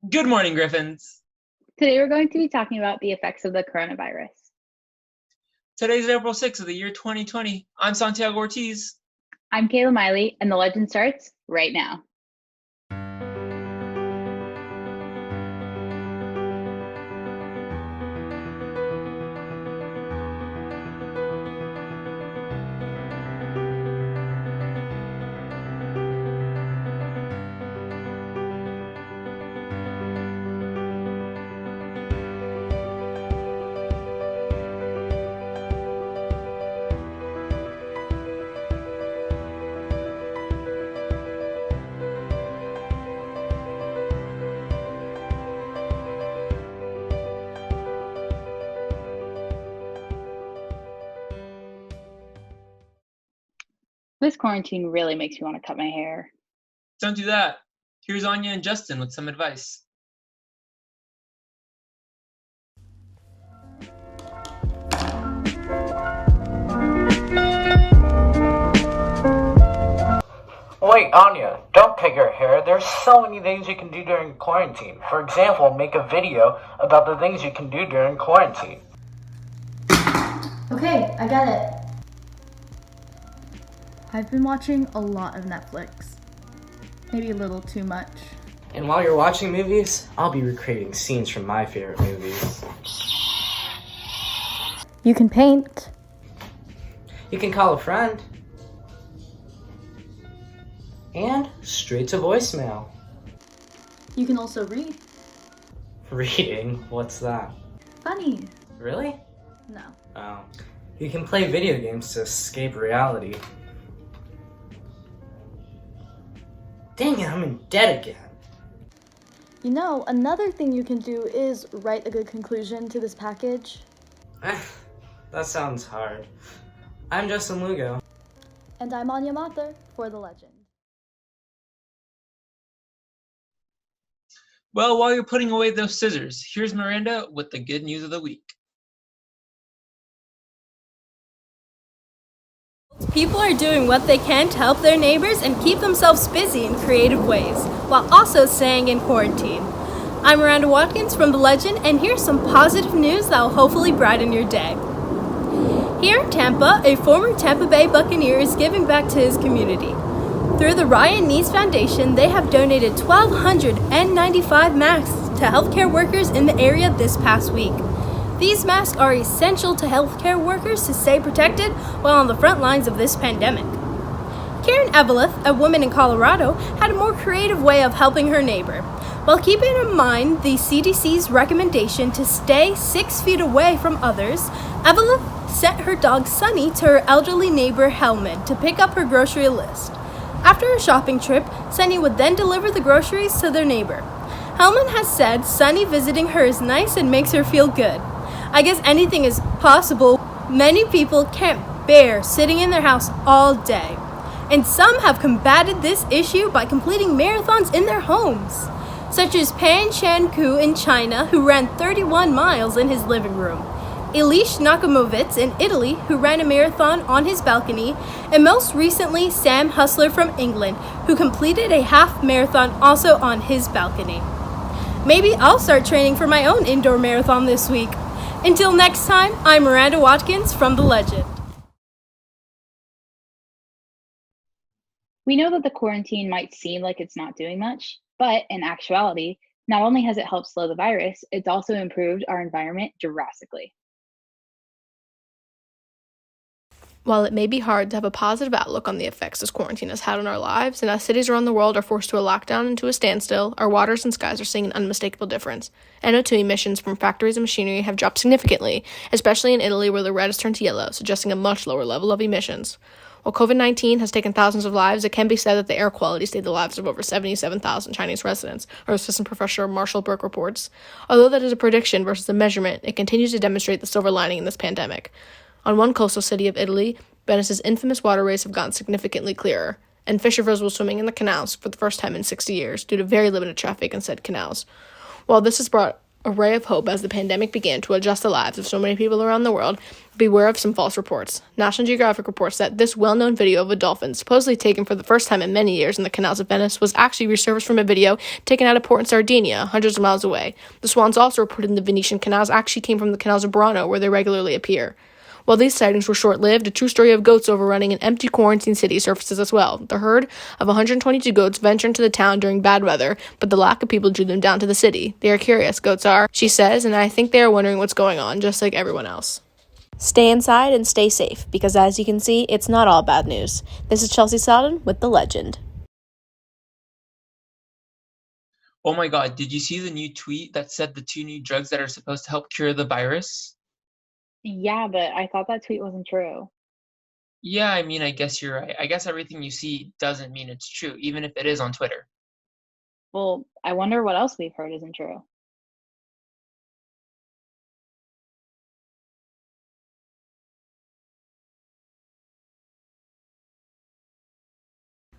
Good morning, Griffins. Today we're going to be talking about the effects of the coronavirus. Today's April 6th of the year 2020. I'm Santiago Ortiz. I'm Kayla Miley, and the legend starts right now. This quarantine really makes me want to cut my hair. Don't do that. Here's Anya and Justin with some advice. Wait, Anya, don't cut your hair. There's so many things you can do during quarantine. For example, make a video about the things you can do during quarantine. Okay, I got it. I've been watching a lot of Netflix. Maybe a little too much. And while you're watching movies, I'll be recreating scenes from my favorite movies. You can paint. You can call a friend. And straight to voicemail. You can also read. Reading? What's that? Funny. Really? No. Oh. You can play video games to escape reality. Dang it, I'm in debt again. You know, another thing you can do is write a good conclusion to this package. That sounds hard. I'm Justin Lugo. And I'm Anya Mather for The Legend. Well, while you're putting away those scissors, here's Miranda with the good news of the week. People are doing what they can to help their neighbors and keep themselves busy in creative ways, while also staying in quarantine. I'm Miranda Watkins from The Legend, and here's some positive news that will hopefully brighten your day. Here in Tampa, a former Tampa Bay Buccaneer is giving back to his community. Through the Ryan Neese Foundation, they have donated 1,295 masks to healthcare workers in the area this past week. These masks are essential to healthcare workers to stay protected while on the front lines of this pandemic. Karen Eveleth, a woman in Colorado, had a more creative way of helping her neighbor. While keeping in mind the CDC's recommendation to stay 6 feet away from others, Eveleth sent her dog Sunny to her elderly neighbor Helman to pick up her grocery list. After a shopping trip, Sunny would then deliver the groceries to their neighbor. Helman has said Sunny visiting her is nice and makes her feel good. I guess anything is possible. Many people can't bear sitting in their house all day, and some have combated this issue by completing marathons in their homes, such as Pan Chan-ku in China, who ran 31 miles in his living room, Elish Nakamovitz in Italy, who ran a marathon on his balcony, and most recently Sam Hustler from England, who completed a half marathon also on his balcony. Maybe I'll start training for my own indoor marathon this week. Until next time, I'm Miranda Watkins from The Legend. We know that the quarantine might seem like it's not doing much, but in actuality, not only has it helped slow the virus, it's also improved our environment drastically. While it may be hard to have a positive outlook on the effects this quarantine has had on our lives, and as cities around the world are forced to a lockdown and to a standstill, our waters and skies are seeing an unmistakable difference. NO2 emissions from factories and machinery have dropped significantly, especially in Italy where the red has turned to yellow, suggesting a much lower level of emissions. While COVID-19 has taken thousands of lives, it can be said that the air quality saved the lives of over 77,000 Chinese residents, our assistant professor Marshall Burke reports. Although that is a prediction versus a measurement, it continues to demonstrate the silver lining in this pandemic. On one coastal city of Italy, Venice's infamous waterways have gotten significantly clearer, and fisherfolk will swimming in the canals for the first time in 60 years due to very limited traffic in said canals. While this has brought A ray of hope as the pandemic began to adjust the lives of so many people around the world. Beware of some false reports. National Geographic reports that this well-known video of a dolphin, supposedly taken for the first time in many years in the canals of Venice, was actually resurfaced from a video taken at a port in Sardinia, hundreds of miles away. The swans also reported in the Venetian canals actually came from the canals of Burano, where they regularly appear. While these sightings were short-lived, a true story of goats overrunning an empty quarantine city surfaces as well. The herd of 122 goats ventured into the town during bad weather, but the lack of people drew them down to the city. They are curious, goats are, she says, and I think they are wondering what's going on, just like everyone else. Stay inside and stay safe, because as you can see, it's not all bad news. This is Chelsea Selden with The Legend. Oh my God, did you see the new tweet that said the 2 new drugs that are supposed to help cure the virus? Yeah, but I thought that tweet wasn't true. Yeah, I mean, I guess you're right. I guess everything you see doesn't mean it's true, even if it is on Twitter. Well, I wonder what else we've heard isn't true.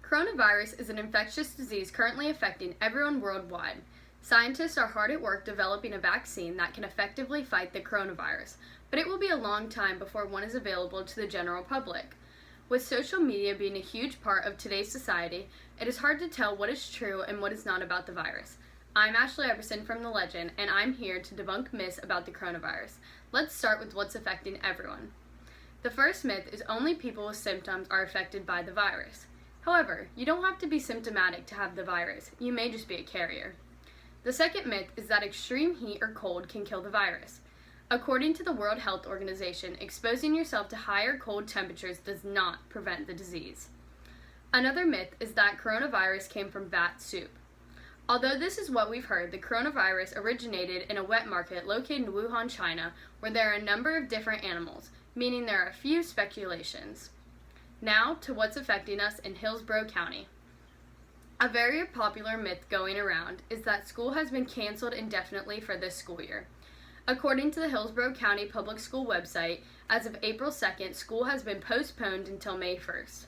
Coronavirus is an infectious disease currently affecting everyone worldwide. Scientists are hard at work developing a vaccine that can effectively fight the coronavirus, but it will be a long time before one is available to the general public. With social media being a huge part of today's society, it is hard to tell what is true and what is not about the virus. I'm Ashley Eberson from The Legend, and I'm here to debunk myths about the coronavirus. Let's start with what's affecting everyone. The first myth is only people with symptoms are affected by the virus. However, you don't have to be symptomatic to have the virus. You may just be a carrier. The second myth is that extreme heat or cold can kill the virus. According to the World Health Organization, exposing yourself to high or cold temperatures does not prevent the disease. Another myth is that coronavirus came from bat soup. Although this is what we've heard, the coronavirus originated in a wet market located in Wuhan, China, where there are a number of different animals, meaning there are a few speculations. Now to what's affecting us in Hillsborough County. A very popular myth going around is that school has been canceled indefinitely for this school year. According to the Hillsborough County Public School website, as of April 2nd, school has been postponed until May 1st.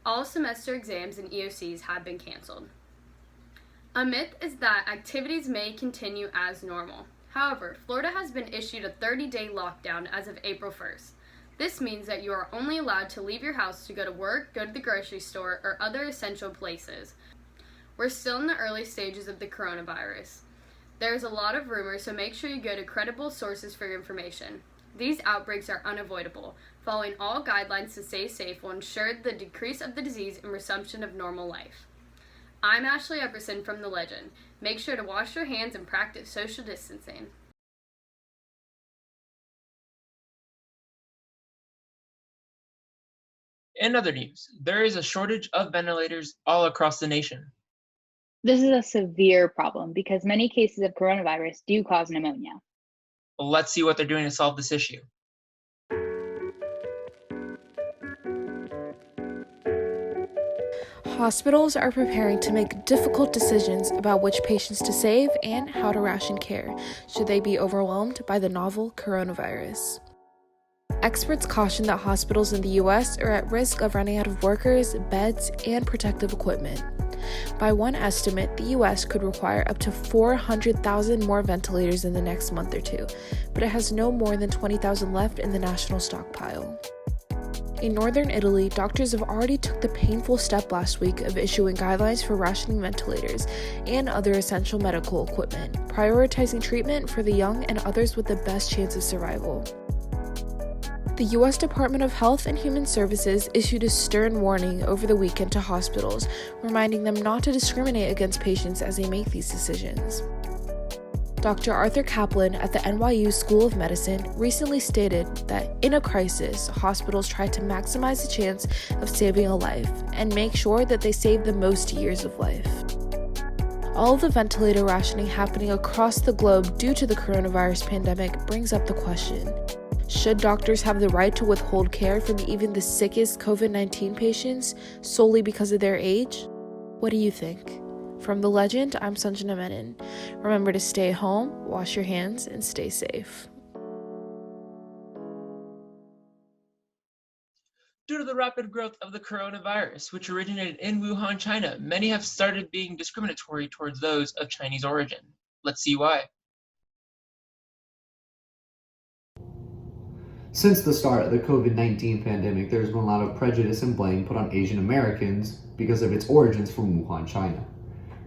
All semester exams and EOCs have been canceled. A myth is that activities may continue as normal. However, Florida has been issued a 30-day lockdown as of April 1st. This means that you are only allowed to leave your house to go to work, go to the grocery store, or other essential places. We're still in the early stages of the coronavirus. There is a lot of rumors, so make sure you go to credible sources for your information. These outbreaks are unavoidable. Following all guidelines to stay safe will ensure the decrease of the disease and resumption of normal life. I'm Ashley Epperson from The Legend. Make sure to wash your hands and practice social distancing. In other news, there is a shortage of ventilators all across the nation. This is a severe problem because many cases of coronavirus do cause pneumonia. Let's see what they're doing to solve this issue. Hospitals are preparing to make difficult decisions about which patients to save and how to ration care, should they be overwhelmed by the novel coronavirus. Experts caution that hospitals in the U.S. are at risk of running out of workers, beds, and protective equipment. By one estimate, the U.S. could require up to 400,000 more ventilators in the next month or two, but it has no more than 20,000 left in the national stockpile. In northern Italy, doctors have already took the painful step last week of issuing guidelines for rationing ventilators and other essential medical equipment, prioritizing treatment for the young and others with the best chance of survival. The U.S. Department of Health and Human Services issued a stern warning over the weekend to hospitals, reminding them not to discriminate against patients as they make these decisions. Dr. Arthur Kaplan at the NYU School of Medicine recently stated that in a crisis, hospitals try to maximize the chance of saving a life and make sure that they save the most years of life. All of the ventilator rationing happening across the globe due to the coronavirus pandemic brings up the question: should doctors have the right to withhold care from even the sickest COVID-19 patients solely because of their age? What do you think? From The Legend, I'm Sanjana Menon. Remember to stay home, wash your hands, and stay safe. Due to the rapid growth of the coronavirus, which originated in Wuhan, China, many have started being discriminatory towards those of Chinese origin. Let's see why. Since the start of the COVID-19 pandemic, there's been a lot of prejudice and blame put on Asian Americans because of its origins from Wuhan, China.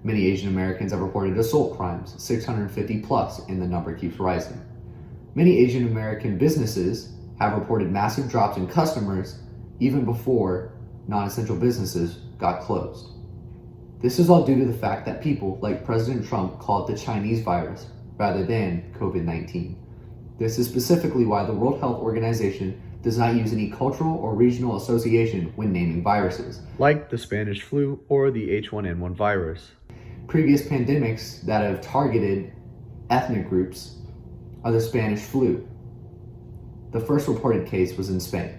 Many Asian Americans have reported assault crimes, 650 plus, and the number keeps rising. Many Asian American businesses have reported massive drops in customers even before non-essential businesses got closed. This is all due to the fact that people like President Trump call it the Chinese virus rather than COVID-19. This is specifically why the World Health Organization does not use any cultural or regional association when naming viruses, like the Spanish flu or the H1N1 virus. Previous pandemics that have targeted ethnic groups are the Spanish flu. The first reported case was in Spain.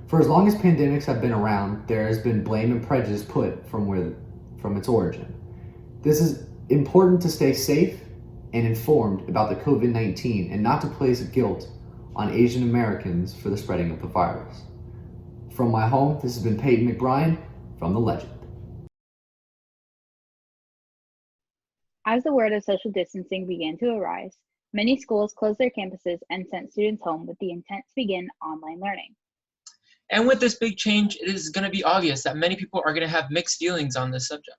For as long as pandemics have been around, there has been blame and prejudice put from its origin. This is important to stay safe and informed about the COVID-19 and not to place guilt on Asian Americans for the spreading of the virus. From my home, this has been Peyton McBride from The Legend. As the word of social distancing began to arise, many schools closed their campuses and sent students home with the intent to begin online learning. And with this big change, it is going to be obvious that many people are going to have mixed feelings on this subject.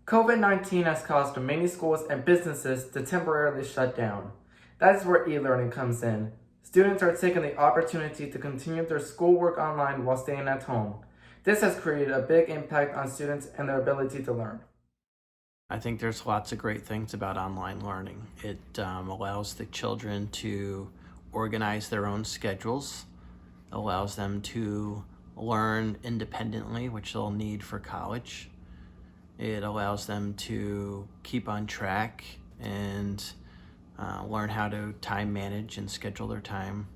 COVID-19 has caused many schools and businesses to temporarily shut down. That is where e-learning comes in. Students are taking the opportunity to continue their schoolwork online while staying at home. This has created a big impact on students and their ability to learn. I think there's lots of great things about online learning. It allows the children to organize their own schedules, allows them to learn independently, which they'll need for college. It allows them to keep on track and learn how to time manage and schedule their time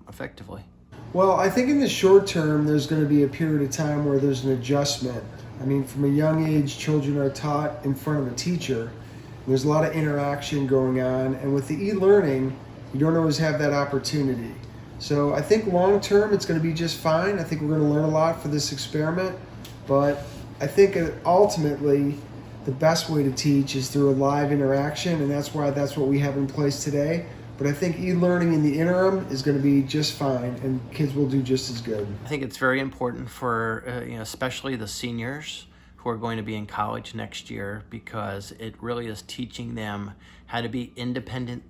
effectively. Well, I think in the short term, there's going to be a period of time where there's an adjustment. I mean, from a young age, children are taught in front of a teacher. There's a lot of interaction going on, and with the e-learning, you don't always have that opportunity. So I think long term, it's going to be just fine. I think we're going to learn a lot for this experiment, but I think ultimately, the best way to teach is through a live interaction, and that's what we have in place today. But I think e-learning in the interim is going to be just fine, and kids will do just as good. I think it's very important for, especially the seniors who are going to be in college next year, because it really is teaching them how to be independent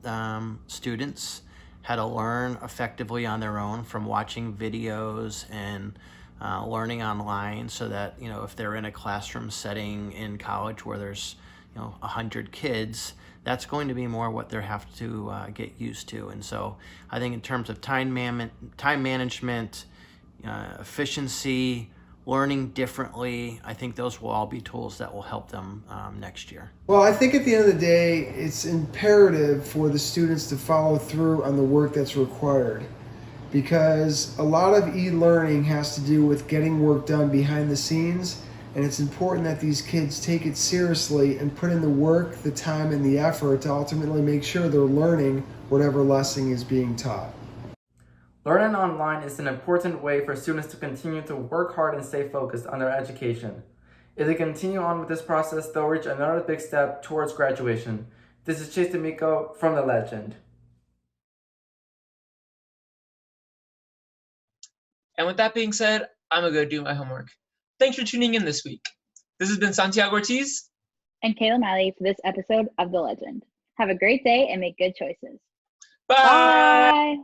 students, how to learn effectively on their own from watching videos and learning online, so that, if they're in a classroom setting in college where there's 100 kids, that's going to be more what they have to get used to. And so I think in terms of time management, efficiency, learning differently, I think those will all be tools that will help them next year. Well, I think at the end of the day, it's imperative for the students to follow through on the work that's required, because a lot of e-learning has to do with getting work done behind the scenes. And it's important that these kids take it seriously and put in the work, the time, and the effort to ultimately make sure they're learning whatever lesson is being taught. Learning online is an important way for students to continue to work hard and stay focused on their education. If they continue on with this process, they'll reach another big step towards graduation. This is Chase D'Amico from The Legend. And with that being said, I'm going to go do my homework. Thanks for tuning in this week. This has been Santiago Ortiz and Kayla Miley for this episode of The Legend. Have a great day and make good choices. Bye. Bye.